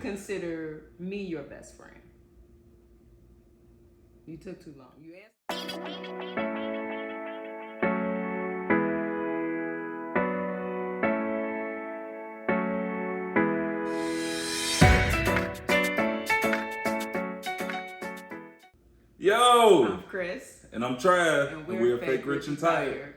consider me your best friend? You took too long. You asked. Yo! I'm Chris. And I'm Trav. And we're Fake Rich and Tired.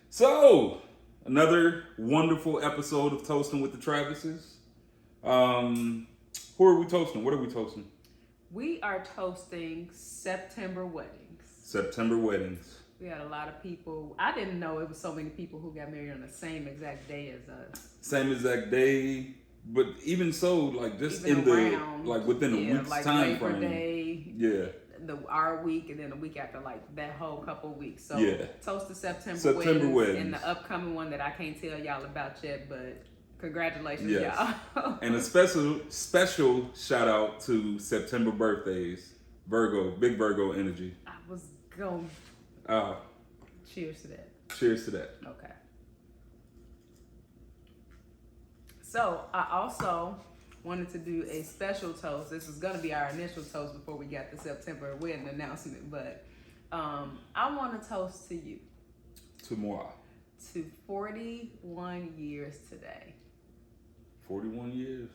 So, another wonderful episode of Toasting with the Travises. Who are we toasting? What are we toasting? We are toasting September weddings. September weddings. We had a lot of people. I didn't know it was so many people who got married on the same exact day as us. Same exact day. But even so, like just Even in around, the, like within a week's like time Labor frame. Day, Yeah. Our week, and then a week after, like that whole couple weeks. So Yeah. toast to September weddings. and the upcoming one that I can't tell y'all about yet, but congratulations, Yes. y'all. And a special shout out to September birthdays. Virgo, big Virgo energy. I was going. Cheers to that. Cheers to that. Okay. So I also wanted to do a special toast. This is going to be our initial toast before we got the September wedding announcement, but I want to toast to you. To moi. To 41 years today. 41 years.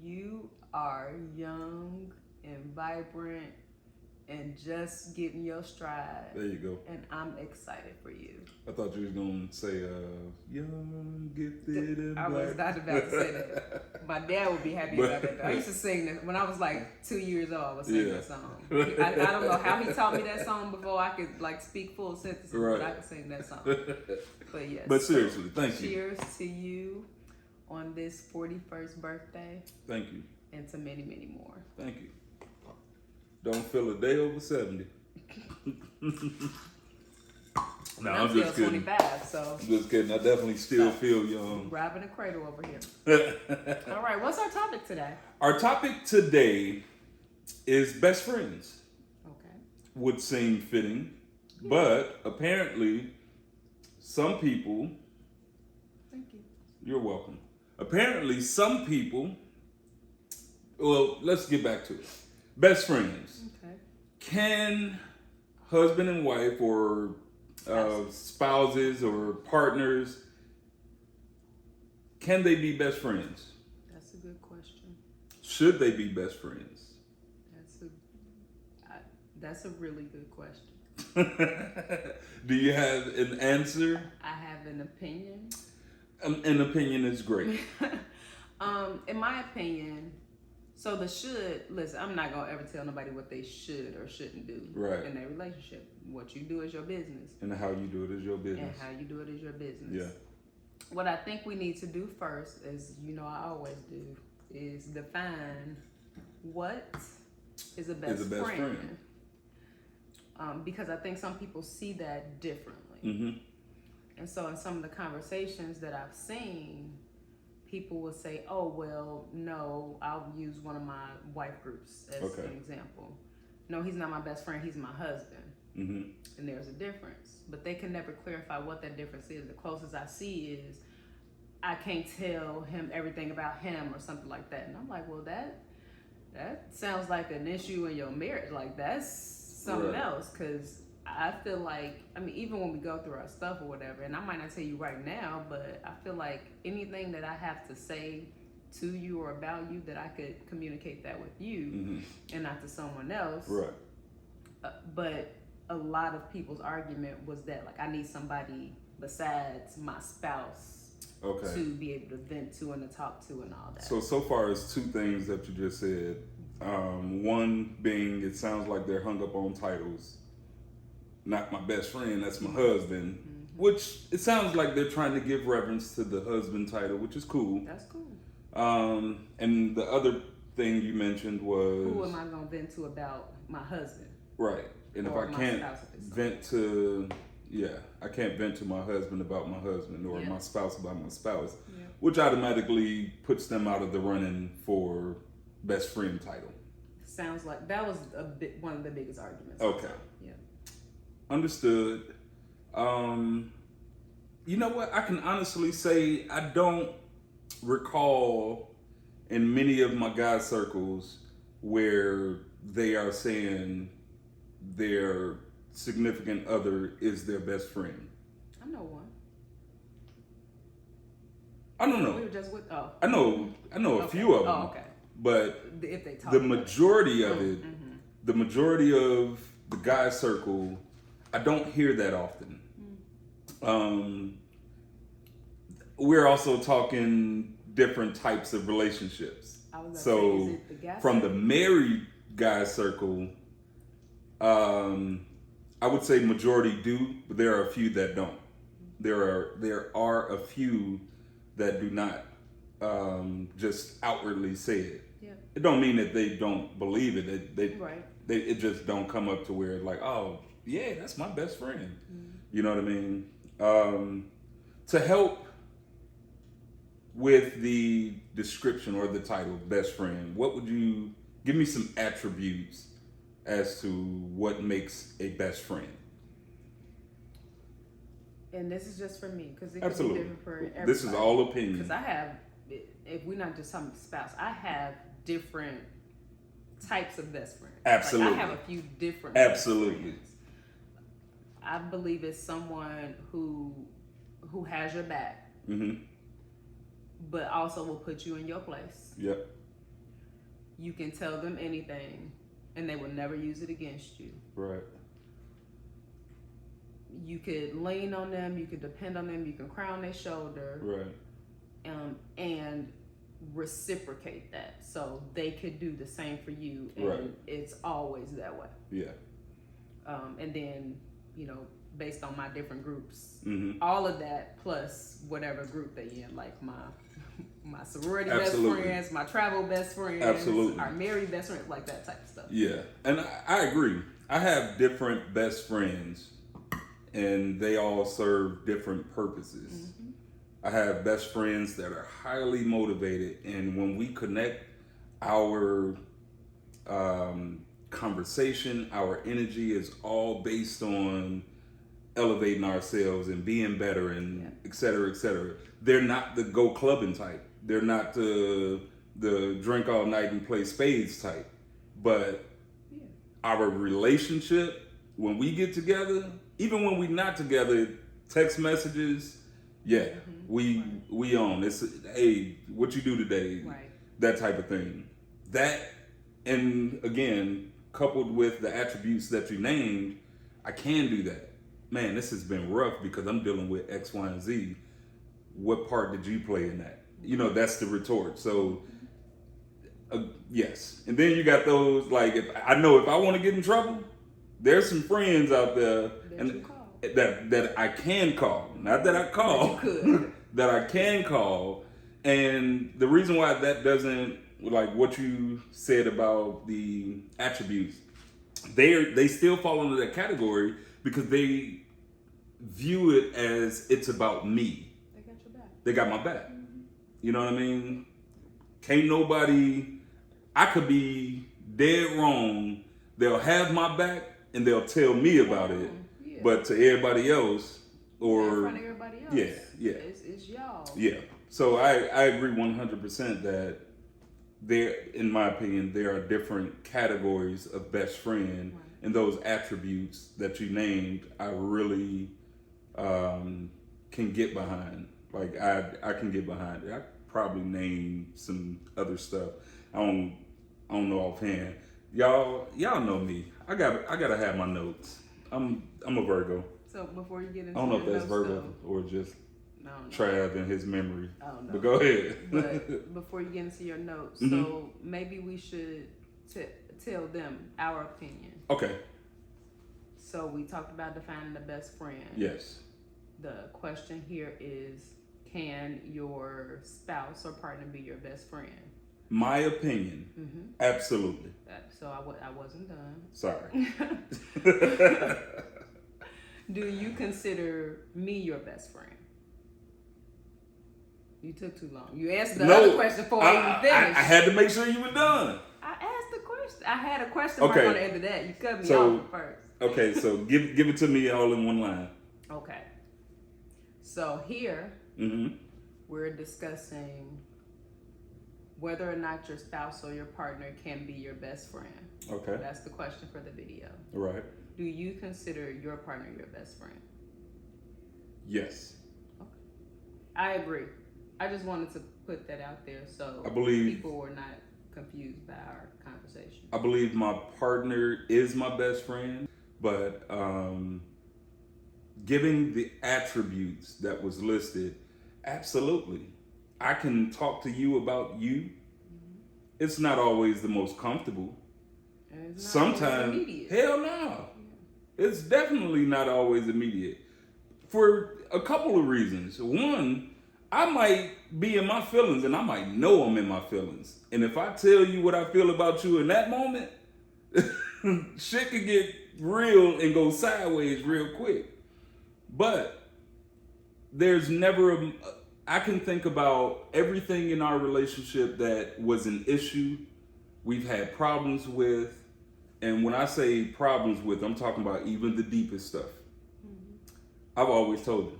You are young and vibrant and just getting your stride. There you go. And I'm excited for you. I thought you was gonna say young, gifted, and I was black. not about to say that. My dad would be happy about that. I used to sing that when I was like 2 years old. I was singing that song. I don't know how he taught me that song before I could like speak full sentences, right. but I could sing that song. But yes. But seriously, thank you. Cheers to you on this 41st birthday. Thank you. And to many, many more. Thank you. Don't feel a day over 70. No, I'm just kidding. 25, so. I'm just kidding. I definitely still feel young. Robbing a cradle over here. All right, what's our topic today? Our topic today is best friends. Okay. Would seem fitting, but apparently some people. Thank you. You're welcome. Apparently some people. Well, let's get back to it. Best friends. Okay. Can husband and wife or spouses or partners, can they be best friends? That's a good question. Should they be best friends? That's a really good question. Do you have an answer? I have an opinion. An opinion is great. In my opinion, so listen, I'm not gonna ever tell nobody what they should or shouldn't do in their relationship. What you do is your business. And how you do it is your business. And how you do it is your business. Yeah. What I think we need to do first, as you know I always do, is define what is a best friend. Because I think some people see that differently. Mm-hmm. And so in some of the conversations that I've seen, people will say, oh, well, no, I'll use one of my wife groups as an example. No, he's not my best friend, he's my husband. Mm-hmm. And there's a difference. But they can never clarify what that difference is. The closest I see is I can't tell him everything about him or something like that. And I'm like, well, that sounds like an issue in your marriage. Like, that's something else. Because I feel like, I mean, even when we go through our stuff or whatever, and I might not tell you right now, but I feel like anything that I have to say to you or about you, that I could communicate that with you and not to someone else. Right. But a lot of people's argument was that, like, I need somebody besides my spouse to be able to vent to and to talk to and all that. So far as two things that you just said. One being, it sounds like they're hung up on titles. Not my best friend, that's my husband. Mm-hmm. Which it sounds like they're trying to give reverence to the husband title, which is cool. That's cool. And the other thing you mentioned was, who am I gonna vent to about my husband? Right. And if I can't vent to I can't vent to my husband about my husband or my spouse about my spouse, which automatically puts them out of the running for best friend title. Sounds like that was one of the biggest arguments. Okay. Yeah. Understood. You know what? I can honestly say I don't recall in many of my guy circles where they are saying their significant other is their best friend. I know one. I don't know. We were just with. Oh. I know a few of them. Oh, okay. But if they talk the majority of it, mm-hmm. the majority of the guy circle, I don't hear that often. We're also talking different types of relationships. So say, is it the guy from circle? the married guy circle, I would say majority do, but there are a few that don't. There are a few that do not just outwardly say it. Yeah. It don't mean that they don't believe it. Right. It just don't come up to where it's like, oh yeah, that's my best friend. Mm-hmm. You know what I mean? To help with the description or the title, best friend, what would you give me some attributes as to what makes a best friend? And this is just for me, because it Absolutely. could be different for everybody. This is all opinion. Because I have, if we're not just talking spouse, I have different types of best friends. Absolutely. Like I have a few different Absolutely. best friends. I believe it's someone who has your back, Mm-hmm. but also will put you in your place. Yep. You can tell them anything, and they will never use it against you. Right. You could lean on them, you could depend on them, you can cry on their shoulder, Right. And reciprocate that, so they could do the same for you, and Right. it's always that way. Yeah. And then, based on my different groups, Mm-hmm. all of that plus whatever group they in, like my sorority Absolutely. best friends, my travel best friends, Absolutely. our married best friends, like that type of stuff. Yeah, and I agree. I have different best friends, and they all serve different purposes. Mm-hmm. I have best friends that are highly motivated, and when we connect, our conversation, our energy is all based on elevating ourselves and being better, and et cetera, et cetera. They're not the go clubbing type. They're not the drink all night and play spades type. But our relationship, when we get together, even when we're not together, text messages, we on. It's, hey, what you do today? Right. That type of thing. That, and again, coupled with the attributes that you named, I can do that. Man, this has been rough because I'm dealing with X, Y, and Z. What part did you play in that? That's the retort. So, yes. And then you got those, like, if I want to get in trouble, there's some friends out there that I can call. Not that I call. That you could. That I can call. And the reason why that doesn't, like what you said about the attributes, they still fall under that category because they view it as it's about me. They got your back. They got my back. Mm-hmm. You know what I mean? Can't nobody, I could be dead wrong. They'll have my back and they'll tell me about it. Yeah. But to everybody else, or in front of everybody else. Yeah. It's y'all. Yeah. So I agree 100% that there, in my opinion, there are different categories of best friend, right. And those attributes that you named, I really can get behind. Like I can get behind it. I probably name some other stuff. I don't know offhand. Y'all know me. I gotta have my notes. I'm a Virgo. So before you get into, I don't know if that's Virgo or just Trav and his memory. I don't know. But go ahead. But before you get into your notes, Mm-hmm. so maybe we should tell them our opinion. Okay. So we talked about defining the best friend. Yes. The question here is, can your spouse or partner be your best friend? My opinion, mm-hmm. Absolutely. So I wasn't done. Sorry. Do you consider me your best friend? You took too long. You answered the other question before I even finished. I had to make sure you were done. I asked the question. I had a question mark on the end of that. You cut me off at first. Okay, so give it to me all in one line. Okay. So here, mm-hmm. we're discussing whether or not your spouse or your partner can be your best friend. Okay. That's the question for the video. Right. Do you consider your partner your best friend? Yes. Okay. I agree. I just wanted to put that out there so I believe people were not confused by our conversation. I believe my partner is my best friend, but giving the attributes that was listed, absolutely. I can talk to you about you. Mm-hmm. It's not always the most comfortable. And it's not sometimes, always immediate. hell no. Yeah. It's definitely not always immediate. For a couple of reasons. One, I might be in my feelings and I might know I'm in my feelings. And if I tell you what I feel about you in that moment, shit could get real and go sideways real quick. But there's never I can think about everything in our relationship that was an issue, we've had problems with. And when I say problems with, I'm talking about even the deepest stuff. Mm-hmm. I've always told you.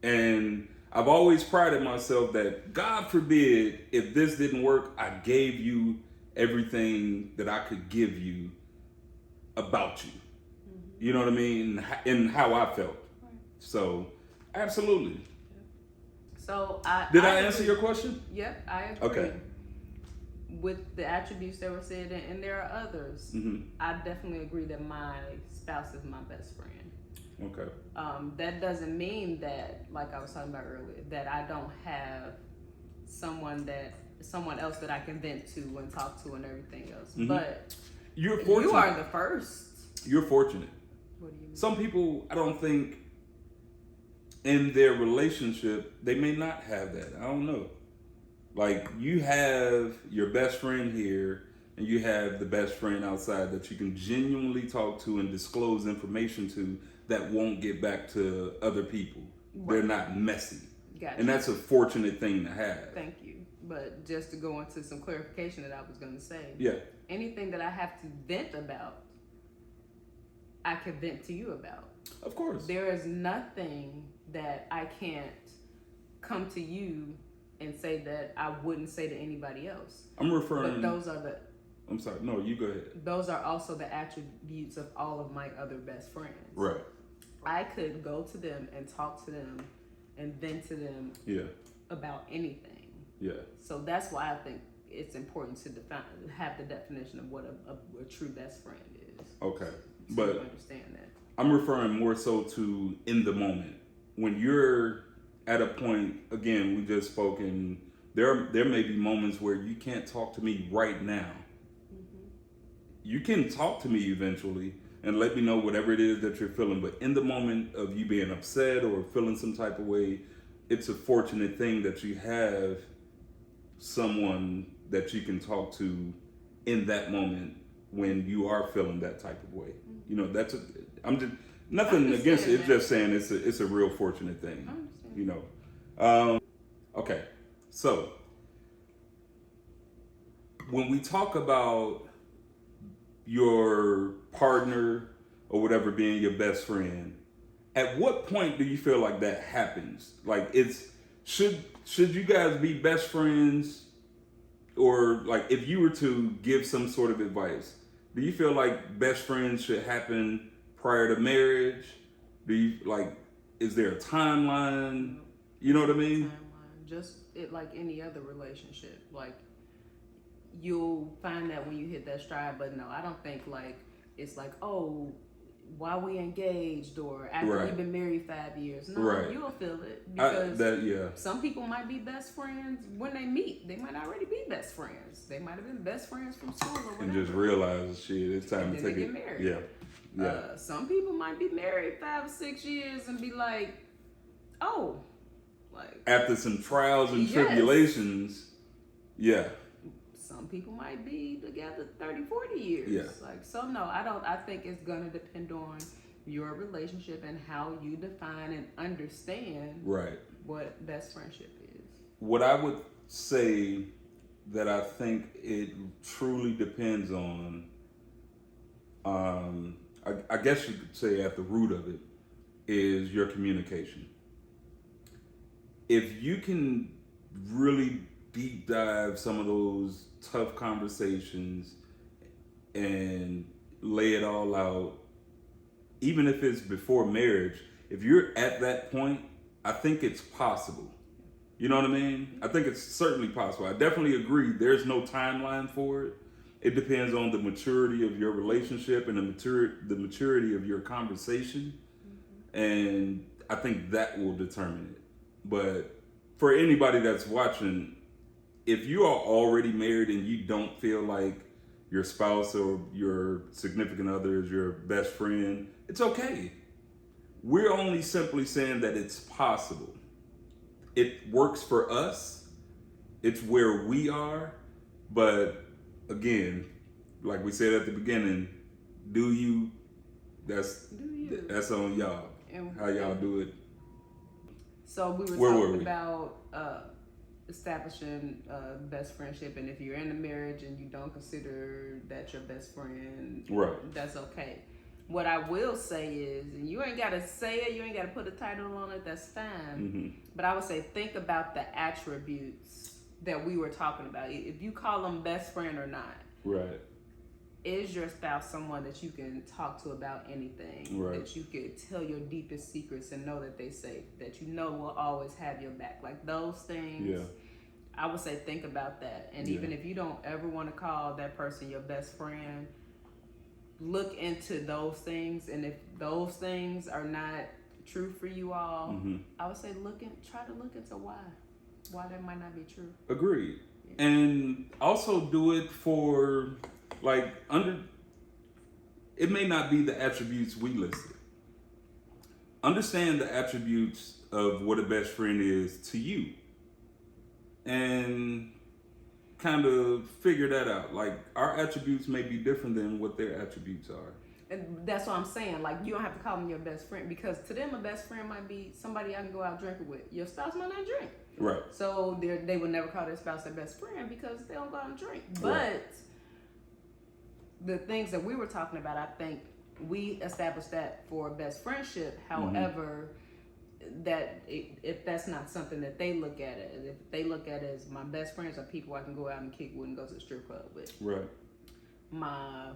Yeah. And I've always prided myself that, God forbid, if this didn't work, I gave you everything that I could give you about you. Mm-hmm. You know what I mean? And how I felt. Right. So, absolutely. So Did I answer your question? Yep, I agree. Okay. With the attributes that were said, and there are others, mm-hmm. I definitely agree that my spouse is my best friend. Okay. That doesn't mean that, like I was talking about earlier, that I don't have someone else that I can vent to and talk to and everything else. Mm-hmm. But you're fortunate. You are the first. You're fortunate. What do you mean? Some people, I don't think, in their relationship, they may not have that. I don't know. Like, you have your best friend here, and you have the best friend outside that you can genuinely talk to and disclose information to that won't get back to other people. Right. They're not messy. Gotcha. And that's a fortunate thing to have. Thank you. But just to go into some clarification that I was going to say. Yeah. Anything that I have to vent about, I can vent to you about. Of course. There is nothing that I can't come to you and say that I wouldn't say to anybody else. I'm referring. But those are the. I'm sorry. No, you go ahead. Those are also the attributes of all of my other best friends. Right. I could go to them and talk to them and vent to them. Yeah. About anything. Yeah. So that's why I think it's important to have the definition of what a true best friend is. Okay. But you understand that. I'm referring more so to in the moment. When you're at a point, again, we just spoken, there may be moments where you can't talk to me right now. Mm-hmm. You can talk to me eventually and let me know whatever it is that you're feeling, but in the moment of you being upset or feeling some type of way, it's a fortunate thing that you have someone that you can talk to in that moment when you are feeling that type of way. Mm-hmm. You know, I'm just nothing against it. It's just saying it's a real fortunate thing. You know. Okay. So when we talk about your partner or whatever being your best friend, at what point do you feel like that happens? Like, should you guys be best friends? Or, like, if you were to give some sort of advice, do you feel like best friends should happen prior to marriage? Is there a timeline? You know what I mean? Timeline. Just like any other relationship. Like, you'll find that when you hit that stride, but no, I don't think it's like, oh, while we engaged or after we've been married 5 years. No, you'll feel it because some people might be best friends when they meet. They might already be best friends. They might have been best friends from school or whatever. And just realize, shit, it's time to take it. Married. Yeah. Some people might be married 5 or 6 years and be like, oh, like after some trials and tribulations, yeah. Some people might be together 30, 40 years. Yeah. I think it's going to depend on your relationship and how you define and understand what best friendship is. What I would say that I think it truly depends on, I guess you could say at the root of it, is your communication. If you can really deep dive some of those tough conversations and lay it all out, even if it's before marriage. If you're at that point, I think it's possible. You know what I mean? I think it's certainly possible. I definitely agree. There's no timeline for it. It depends on the maturity of your relationship and the maturity of your conversation. And I think that will determine it. But for anybody that's watching, if you are already married and you don't feel like your spouse or your significant other is your best friend, it's okay. We're only simply saying that it's possible. It works for us. It's where we are. But again, like we said at the beginning, that's on y'all. How y'all do it. So we were talking about establishing best friendship, and if you're in a marriage and you don't consider that your best friend, right, that's okay. What I will say is, and you ain't got to say it, you ain't got to put a title on it, that's fine. But I would say think about the attributes that we were talking about. If you call them best friend or not. Right. Is your spouse someone that you can talk to about anything? Right. That you could tell your deepest secrets and know that they safe, that you know will always have your back? Like those things. Yeah. I would say think about that. And even if you don't ever want to call that person your best friend, look into those things. And if those things are not true for you all, I would say try to look into why that might not be true. Agreed. Yeah. And also do it for it may not be the attributes we listed. Understand the attributes of what a best friend is to you. And kind of figure that out. Like, our attributes may be different than what their attributes are. And that's what I'm saying. Like, you don't have to call them your best friend, because to them a best friend might be somebody I can go out drinking with. Your spouse might not drink. Right. So they would never call their spouse their best friend because they don't go out and drink. Right. But the things that we were talking about, I think we established that for best friendship. However, that if that's not something that they look at it, if they look at it as my best friends are people I can go out and kick with and go to the strip club with. Right. My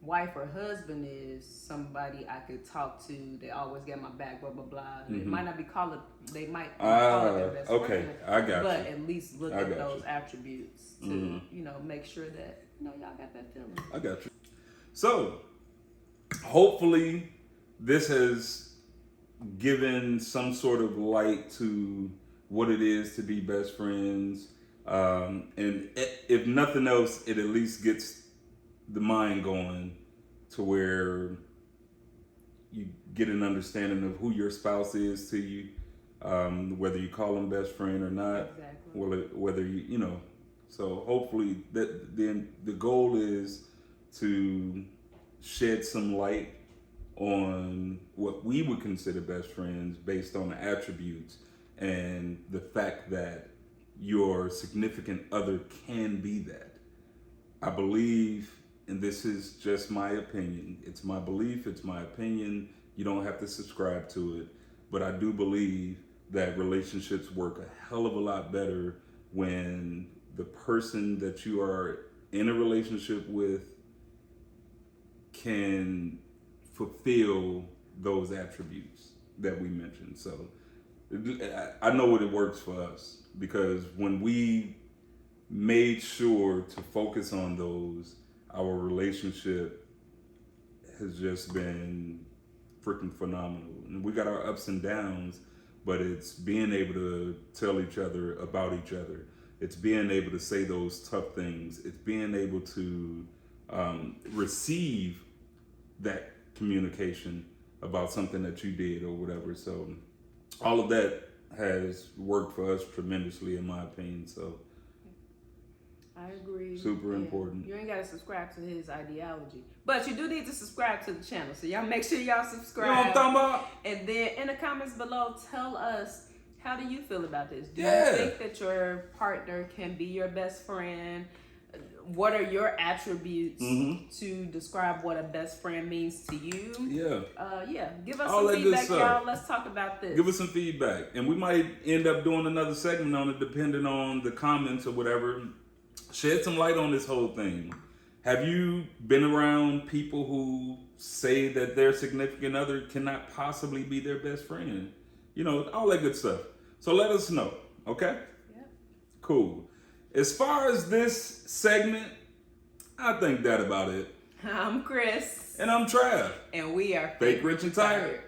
wife or husband is somebody I could talk to. They always get my back, blah, blah, blah. They might not be called it, they might call it their best friend. I got but you. But at least look at those attributes to, make sure that, y'all got that feeling. I got you. So, hopefully this has given some sort of light to what it is to be best friends. And if nothing else, it at least gets the mind going to where you get an understanding of who your spouse is to you, whether you call them best friend or not. Exactly. Whether you so hopefully that then the goal is to shed some light on what we would consider best friends based on the attributes and the fact that your significant other can be that. I believe, and this is just my opinion, it's my belief, it's my opinion, you don't have to subscribe to it, but I do believe that relationships work a hell of a lot better when the person that you are in a relationship with can fulfill those attributes that we mentioned. So I know what it works for us, because when we made sure to focus on those, our relationship has just been freaking phenomenal. And we got our ups and downs, but it's being able to tell each other about each other. It's being able to say those tough things. It's being able to receive that communication about something that you did or whatever. So all of that has worked for us tremendously, in my opinion. So I agree. Super important. You ain't got to subscribe to his ideology, but you do need to subscribe to the channel. So y'all make sure y'all subscribe. You know what I'm talking about? And then in the comments below, tell us, how do you feel about this? Do Yeah. you think that your partner can be your best friend? what are your attributes Mm-hmm. to describe what a best friend means to you? Yeah. Give us All some that good feedback, stuff. y'all. Let's talk about this. Give us some feedback. And we might end up doing another segment on it depending on the comments or whatever. Shed some light on this whole thing. Have you been around people who say that their significant other cannot possibly be their best friend? You know, all that good stuff. So let us know, okay? Yep. Cool. As far as this segment, I think that about it. I'm Chris. And I'm Trav. And we are Fake Rich and Tired.